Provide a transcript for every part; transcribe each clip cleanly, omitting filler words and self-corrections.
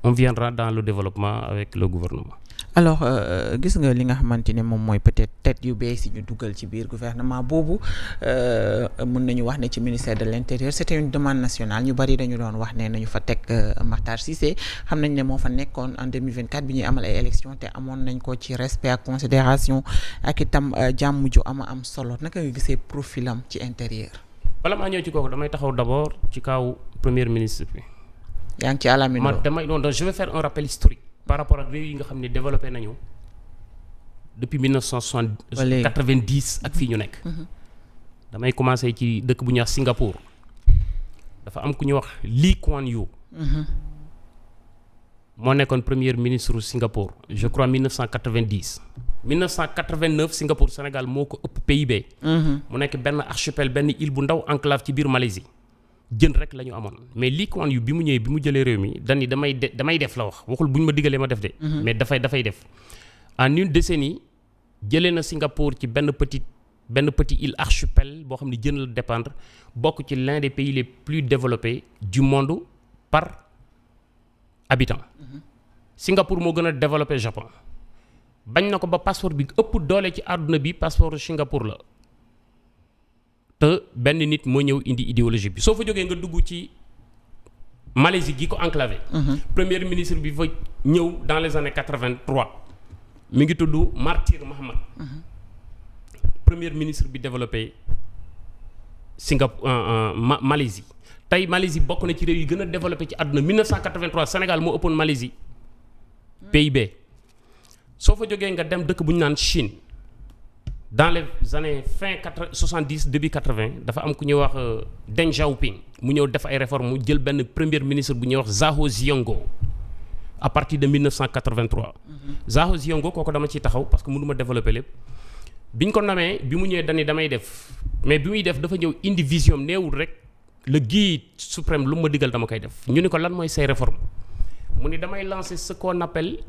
on viendra dans le développement avec le gouvernement. Alors gis nga li nga xamante ne moom mooy peut-être tête yu bees yi ñu dugal ci biir gouvernement boobu mën nañu wax ne ci ministère de l'intérieur c'était une demande nationale ñu bari dañu doon wax ne nañu fa teg Makhtar Cissé xam nañ ne moo fa nekkoon en 2024 bi ñuy amal ay élections te amoon nañ ko ci respect ak considération ak itam jàmm ju am solo naka nga gisee profilam ci intérieur. bala maa ñëw ci kooku damay taxaw d'abord ci kaw premier ministre bi. yaa ngi ci Alamine Lo. donc je vais faire un rappel historique. par rapport ak réew yi nga xam ne développé nañu depuis 1990 ak fii ñu nekk. damay commencer ci dëkk bu ñuy wax Singapour dafa am ku ñuy wax Lee Kuan Yew. moo nekkoon premier ministre Singapour je crois 1990. 1989 Singapour Sénégal moo ko ëpp PIB. mu nekk benn archipel benn île bu ndaw enclave ci biir Malaisie. jën rek la ñu amoon mais Lee Kuan Yew bi mu ñëwee bi mu jëlee réew mi dañ ni damay def la wax waxul bu ñu ma diggalee ma def de. mais dafay def en une décennie jëlee na Singapour ci benn petit île archipel boo xam ne jën la dépendre bokk ci l'un des pays les plus développés du monde par habitant. Singapour moo gën a développé Japon bañ na ko ba passeport bi ëpp doole ci àdduna bi passeport Singapour la. te benn nit moo ñëw indi idéologie bi soo fa jógee nga dugg ci Malaisie gi ko enclavé. premier ministre bi fa ñëw dans les années 83 mi ngi tudd Mahathir Mohamad. premier ministre bi développé Malaisie tey Malaisie bokk na ci réew yi gën a développé ci àdduna 1983 Sénégal moo ëppoon Malaisie PIB soo fa jógee nga dem dëkk bu ñu naan Chine. dans les années fin 70 début 80 dafa am ku ñuy wax Deng Xiaoping mu ñëw def ay réformes mu jël benn premier ministre bu ñuy wax Zhao Ziyongo à partir de 1983. Zhao Ziyongo kooku dama ciy taxaw parce que mënu ma développer lépp biñ ko nommé bi mu ñëwee dañu damay def mais bi muy def dafa ñëw indi vision néewul rek le guide suprême lu ma digal dama koy def ñu ni ko lan mooy say réformes mu ni damay lancer ce qu'on appelle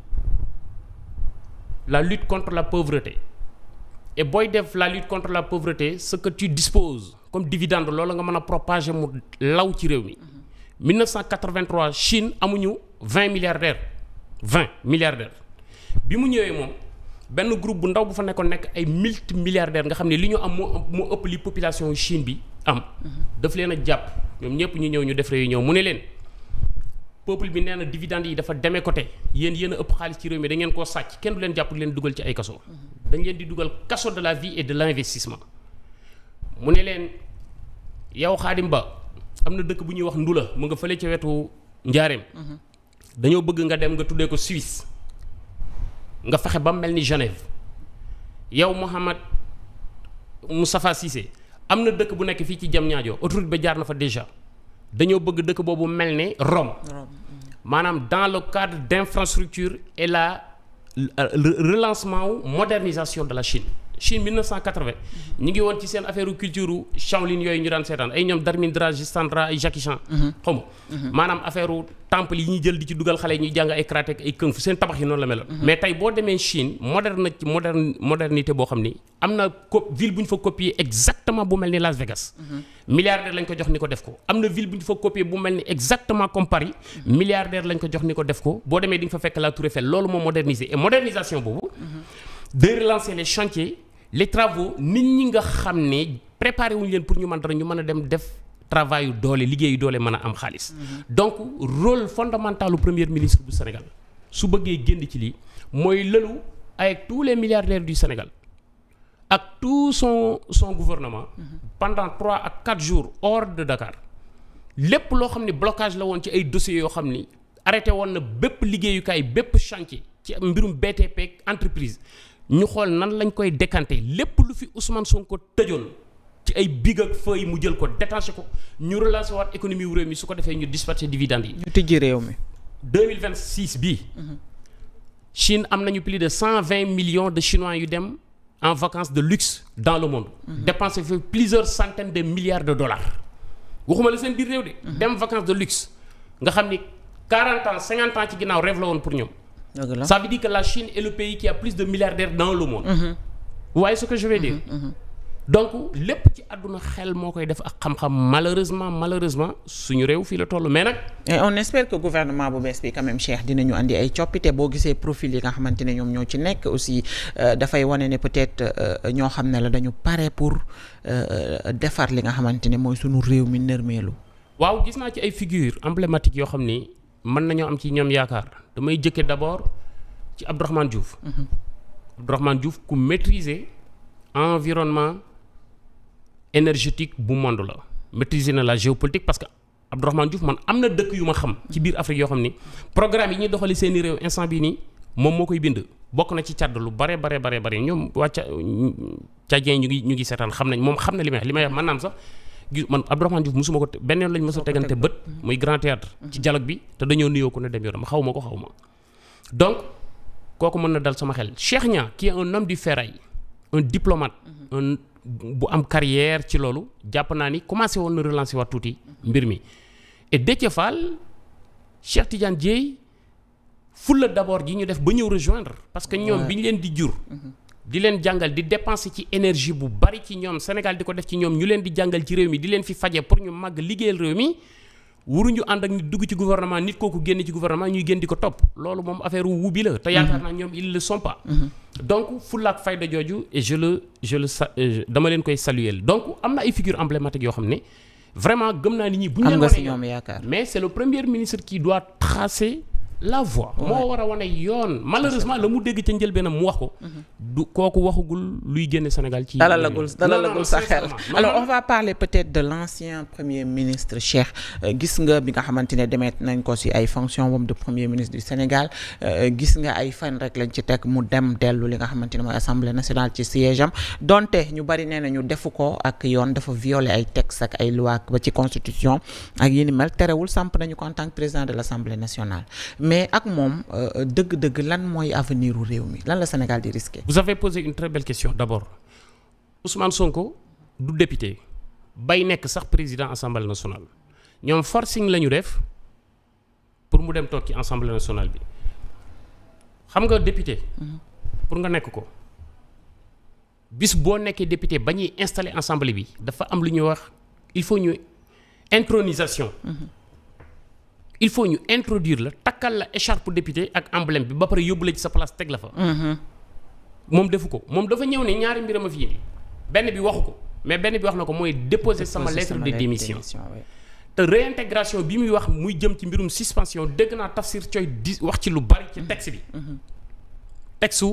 la lutte contre la pauvreté. et booy def la lutte contre la pauvreté ce que tu disposes comme dividende loolu nga mën a propager mu law ci réew mi 1983 Chine amuñu 20 milliardaires bi mu ñëwee moom benn groupe bu ndaw bu fa nekkoon nekk ay multimilliardaires nga xam ne li ñu am moo ëpp li population Chine bi am daf leen a jàpp ñoom ñëpp ñu ñëw ñu def réunion mu ne leen peuple bi nee na dividende yi dafa demee côté yéen a ëpp xaalis ci réew mi da ngeen koo sàcc kenn du leen jàpp leen dugal ci ay kaso dañ leen di dugal kaso de la vie et de l'investissement mu ne leen yow Xaadim Ba am na dëkk bu ñuy wax Ndula mu nga fële ca wetu Njaareem dañoo bëgg nga dem nga tuddee ko Suisse nga fexe ba mel ni Genève yow Moustapha Cissé am na dëkk bu nekk fii ci Diamniadio autoroute ba jaar na fa déjà dañoo bëgg dëkk boobu mel ne Rome maanaam dans le cadre d'infrastructure et le relancement ou modernisation de la Chine 1980 ñu ngi woon ci seen affaire culture Shaolin yooyu ñu daan seetaan ay ñoom Dharmendra Jistandra ay Jackie Chan xaw ma maanaam affaire temple yi ñuy jël di ci dugal xale yi ñuy jàng ay karaté ay kung fu seen tabax yi noonu la meloon mais tey boo demee Chine modernité boo xam ni am na ville bu ñu fa copier exactement bu mel ni Las Vegas milliardaire lañ ko jox ni ko def ko am na ville bu ñu fa copier bu mel ni exactement comme Paris milliardaire lañ ko jox ni ko def ko boo demee di nga fa fekk la Tour Eiffel loolu moo moderniser et modernisation boobu de relancer les chantiers les travaux nit ñi nga xam ne préparé wuñu leen pour ñu mën dara ñu mën a dem def travail yu doole liggéeyu doole mën a am xaalis donc rôle fondamental du premier ministre du Sénégal su bëggee génn ci lii mooy lëlu avec tous les milliardaires du Sénégal ak tout son gouvernement pendant 3 à 4 jours hors de Dakar lépp loo xam ne blocage la woon ci ay dossiers yoo xam ni arrêté woon na bépp liggéeyukaay bépp chantier ci mbirum BTP entreprise ñu xool nan lañ koy décanter lépp lu fi Ousmane Sonko tëjoon ci ay big ak feuille mu jël ko détaché ko ñu relancer waat économie wu réew mi su ko defee ñu dispatcher dividendes yi. ñu tijji réew mi. 2026 bii. Chine am nañu plus de 120 millions de Chinois yu dem en vacances de luxe dans le monde. dépenser fi plusieurs centaines de milliards de dollars. waxuma la seen biir réew de. dem vacances de luxe nga xam ni 40 ans 50 ans ci ginnaaw rêve la woon pour ñoom. Ça veut dire que la Chine est le pays qui a plus de milliardaires dans le monde. Vous voyez ce que je veux dire? donc lépp ci àdduna xel moo koy def ak xam-xam malheureusement suñu réew fii la toll mais nag. et on espère que gouvernement bu bees bi quand même Cheikh dinañu andi ay coppite boo gisee profil yi nga xamante ne ñoom ñoo ci nekk aussi dafay wane ne peut-être ñoo xam ne la dañu pare pour defar li nga xamante ne mooy suñu réew mi nërmeelu. waaw gis naa ci ay figures emblématiques yoo xam ni mën nañoo am ci ñoom yaakaar damay jëkke d'abord ci Abdourahmane Diouf. Abdourahmane Diouf ku maîtriser environnement énergétique bu monde la maîtriser na la géopolitique parce que Abdourahmane Diouf man am na dëkk yu ma xam ci biir Afrique yoo xam ni programme yi ñuy doxali seeni réew instant bii nii moom moo koy bind bokk na ci Tchad lu bare ñoom waa Tchadien ñu ngi seetaan xam nañ moom xam na li may wax maanaam sax gis man Abdourahmane Diouf musuma ko benn yoon lañ mës a tegante bët muy grand théâtre ci dialogue bi te dañoo nuyoo ko ne dem yoonam xaw ma donc kooku mën na dal sama xel Cheikh Niang qui est un homme du ferraille un diplomate bu am carrière ci loolu jàpp naa ni commencé woon na relancer waat tuuti mbir mi et Déthié Fall Cheikh Tidiane Dièye fulla d'abord ji ñu def ba ñëw rejoindre parce que ñoom bi ñu leen di jur di leen jàngal di dépenser ci énergie bu bari ci ñoom Sénégal di ko def ci ñoom ñu leen di jàngal ci réew mi di leen fi faje pour ñu màgg liggéeyal réew mi wuruñu ànd ak nit dugg ci gouvernement nit kooku génn ci gouvernement ñuy génn di ko topp loolu moom affaire wu bi la te yaakaar naa ñoom ils le sont pas donc fullaak fayda jooju et dama leen koy saluer donc am na ay figures emblématiques yoo xam ne vraiment gëm naa nit ñi bu ñu leen wane ñoom yaakaar mais c'est le premier ministre qui doit tracer la voie moo war a wane yoon malheureusement la mu dégg ca njëlbeenam mu wax ko du kooku waxagul luy génne Sénégal ci dalalagul sa xel alors on va parler peut-être de l'ancien premier ministre Cheikh gis nga bi nga xamante ne demeet nañ ko ci ay fonctions moom de premier ministre du Sénégal gis nga ay fan rek lañ ci teg mu dem dellu li nga xamante ne mooy assemblée nationale ci siège am donte ñu bari nee nañu defu ko ak yoon dafa violer ay textes ak ay lois ba ci constitution ak yi ni mel terewul samp nañu ko en tant que président de l'assemblée nationale mais ak moom dëgg-dëgg lan mooy avenir u réew mi lan la Sénégal di risquer. Vous avez posé une très belle question d'abord Ousmane Sonko du député bay nekk sax président assemblée nationale ñoom forcing la ñu def pour mu dem toog ci assemblée nationale bi xam nga député. pour nga nekk ko bis boo nekkee député ba ñuy installer assemblée bi dafa am lu ñuy wax il faut ñu intronisation. il faut ñu introduire la takkal la écharpe député ak emblème bi ba pare yóbbu la ci sa place teg la fa. moom defu ko moom dafa ñëw ne ñaari mbiram a fi indi benn bi waxu ko mais benn bi wax na ko mooy déposer sama lettre de démission. te réintégration bi muy wax muy jëm ci mbirum suspension dégg naa Tafsir Coy di wax ci lu bari ci texte bi. texte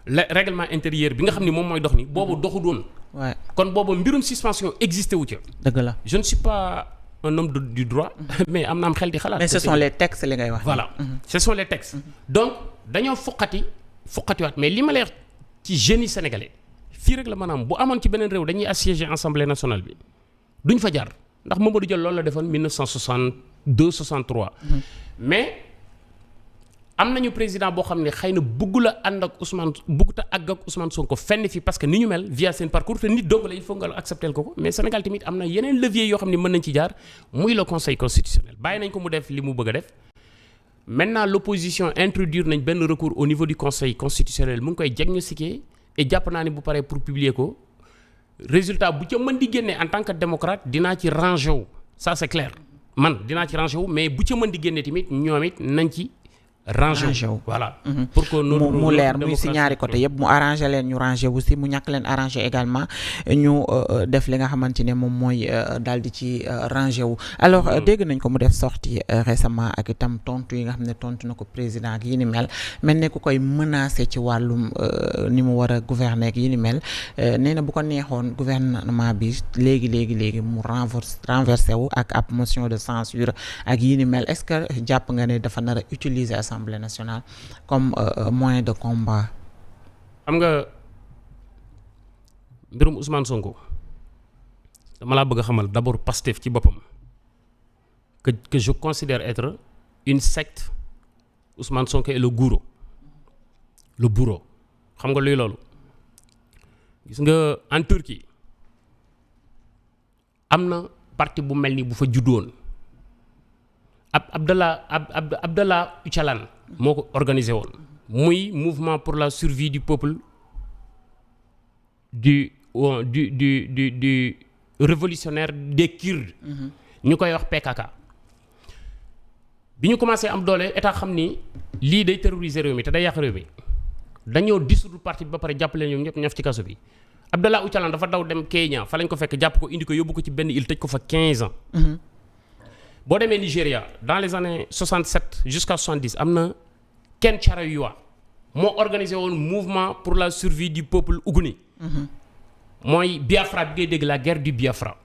le règlement intérieur bi nga xam ni moom mooy dox ni boobu doxu doon. kon boobu mbirum suspension existé wu ca. dëgg la je ne suis pas un homme du droit mais am na am xel di xalaat. mais ce sont les textes li ngay wax. voilà ce sont les textes. donc dañoo fuqatiwaat mais li ma lay wax ci génie sénégalais fii rek la maanaam bu amoon ci beneen réew dañuy assiéger assemblée nationale bi duñ fa jaar ndax Mamadou Dia loolu la defoon 1962 63. mais am nañu président boo xam ne xëy na bëggu la ànd ak Ousmane bëggut a àgg ak Ousmane Sonko fenn fi parce que ni ñu mel via seen parcours te nit dong la il faut nga accepter ko mais Sénégal tamit am na yeneen levier yoo xam ne mën nañ ci jaar muy le conseil constitutionnel bàyyi nañ ko mu def li mu bëgg a def. maintenant l'opposition introduire nañ benn recours au niveau du conseil constitutionnel mu ngi koy diagnostiquer et jàpp naa ne bu paree pour publier ko résultat bu ca mën di génnee en tant que démocrate dinaa ci ranger wu ça c'est clair man dinaa ci ranger wu mais bu ca mën di génnee tamit ñoom it nañ ci ranger wu voilà. pour que mu leer muy si ñaari côté yëpp mu arranger leen ñu ranger wu si mu ñàkk leen arranger également ñu def li nga xamante ne moom mooy daal di ci ranger wu. alors dégg nañ ko mu def sortie récemment ak itam tontu yi nga xam ne tontu na ko président ak yi ni mel ne ku koy menacer ci wàllum ni mu war a gouverner ak yi ni mel nee na bu ko neexoon gouvernement bi léegi mu renversé wu ak ab motion de censure ak yi ni mel est-ce que jàpp nga ne dafa nar a utiliser Assemblée nationale comme moyen de combat. xam nga mbirum Ousmane Sonko dama laa bëgg a xamal d'abord Pastef ci boppam que je considère être une secte. Ousmane Sonko est le bourreau xam nga luy loolu gis nga en Turquie am na parti bu mel ni bu fa juddoon Abdallah Öcalan moo ko organisé woon muy mouvement pour la survie du peuple du du révolutionnaire des Kurdes. ñu koy wax PKK. bi ñu commencé am doole état xam ni lii day terroriser réew mi te day yàq réew mi dañoo dissoudre parti bi ba pare jàppale ñoom ñëpp ñaf ci kaso bi. Abdallah Öcalan dafa daw dem Kenya fa lañ ko fekk jàpp ko indi ko yóbbu ko ci benn île tëj ko fa 15 ans. boo demee Nigéria dans les années 67 jusqu'à 70 am na Ken Saro-Wiwa moo organisé woon mouvement pour la survie du peuple ougoni. mooy Biafra bi ngay dégg la guerre du Biafra.